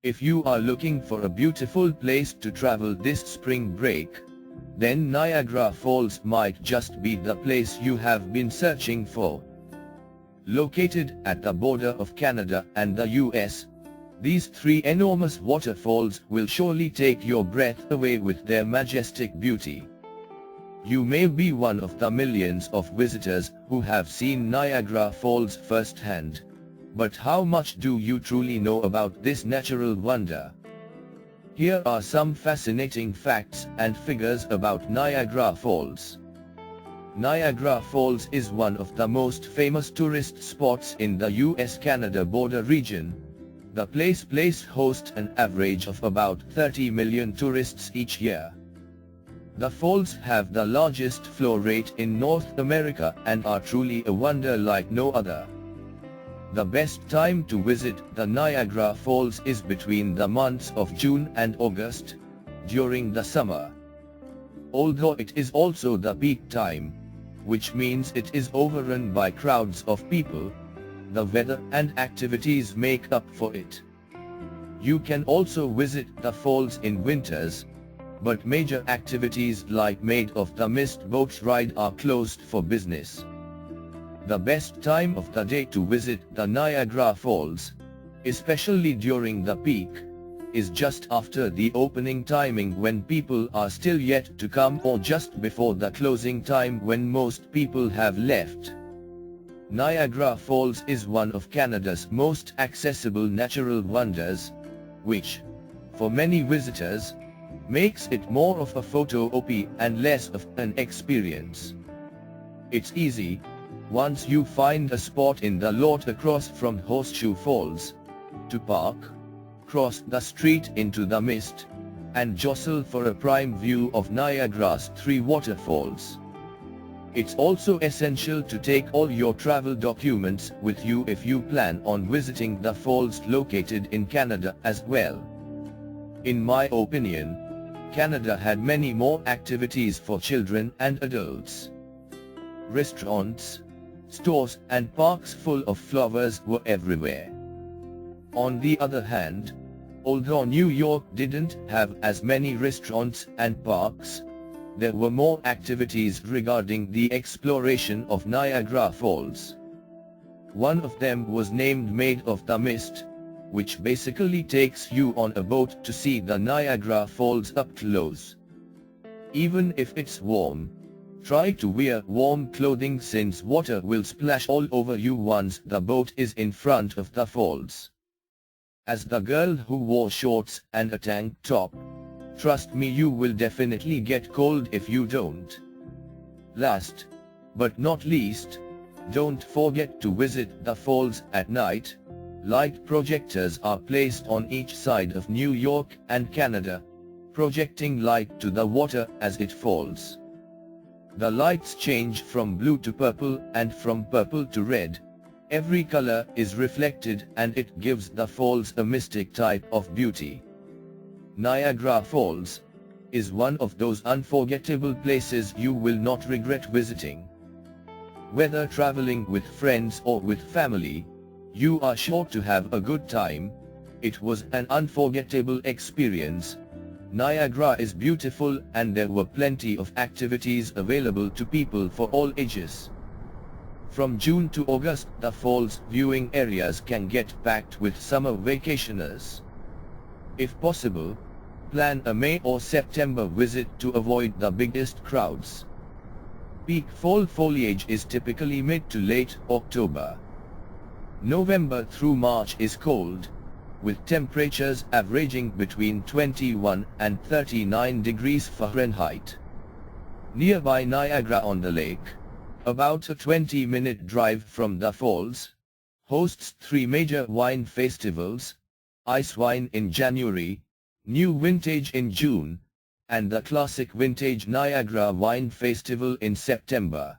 If you are looking for a beautiful place to travel this spring break, then Niagara Falls might just be the place you have been searching for. Located at the border of Canada and the US, these three enormous waterfalls will surely take your breath away with their majestic beauty. You may be one of the millions of visitors who have seen Niagara Falls firsthand. But how much do you truly know about this natural wonder? Here are some fascinating facts and figures about Niagara Falls. Niagara Falls is one of the most famous tourist spots in the US-Canada border region. The place hosts an average of about 30 million tourists each year. The falls have the largest flow rate in North America and are truly a wonder like no other. The best time to visit the Niagara Falls is between the months of June and August, during the summer. Although it is also the peak time, which means it is overrun by crowds of people, the weather and activities make up for it. You can also visit the falls in winters, but major activities like Maid of the Mist boat ride are closed for business. The best time of the day to visit the Niagara Falls, especially during the peak, is just after the opening timing when people are still yet to come or just before the closing time when most people have left. Niagara Falls is one of Canada's most accessible natural wonders, which, for many visitors, makes it more of a photo op and less of an experience. It's easy, once you find a spot in the lot across from Horseshoe Falls, to park, cross the street into the mist, and jostle for a prime view of Niagara's three waterfalls. It's also essential to take all your travel documents with you if you plan on visiting the falls located in Canada as well. In my opinion, Canada had many more activities for children and adults. Restaurants, stores and parks full of flowers were everywhere. On the other hand, although New York didn't have as many restaurants and parks, there were more activities regarding the exploration of Niagara Falls. One of them was named Maid of the Mist, which basically takes you on a boat to see the Niagara Falls up close. Even if it's warm, try to wear warm clothing since water will splash all over you once the boat is in front of the falls. As the girl who wore shorts and a tank top, trust me, you will definitely get cold if you don't. Last, but not least, don't forget to visit the falls at night. Light projectors are placed on each side of New York and Canada, projecting light to the water as it falls. The lights change from blue to purple and from purple to red. Every color is reflected and it gives the falls a mystic type of beauty. Niagara Falls is one of those unforgettable places you will not regret visiting. Whether traveling with friends or with family, you are sure to have a good time. It was an unforgettable experience. Niagara is beautiful and there were plenty of activities available to people for all ages. From June to August, the falls viewing areas can get packed with summer vacationers. If possible, plan a May or September visit to avoid the biggest crowds. Peak fall foliage is typically mid to late October. November through March is cold, with temperatures averaging between 21 and 39 degrees Fahrenheit. Nearby Niagara-on-the-Lake, about a 20-minute drive from the falls, hosts three major wine festivals: Ice Wine in January, New Vintage in June, and the Classic Vintage Niagara Wine Festival in September.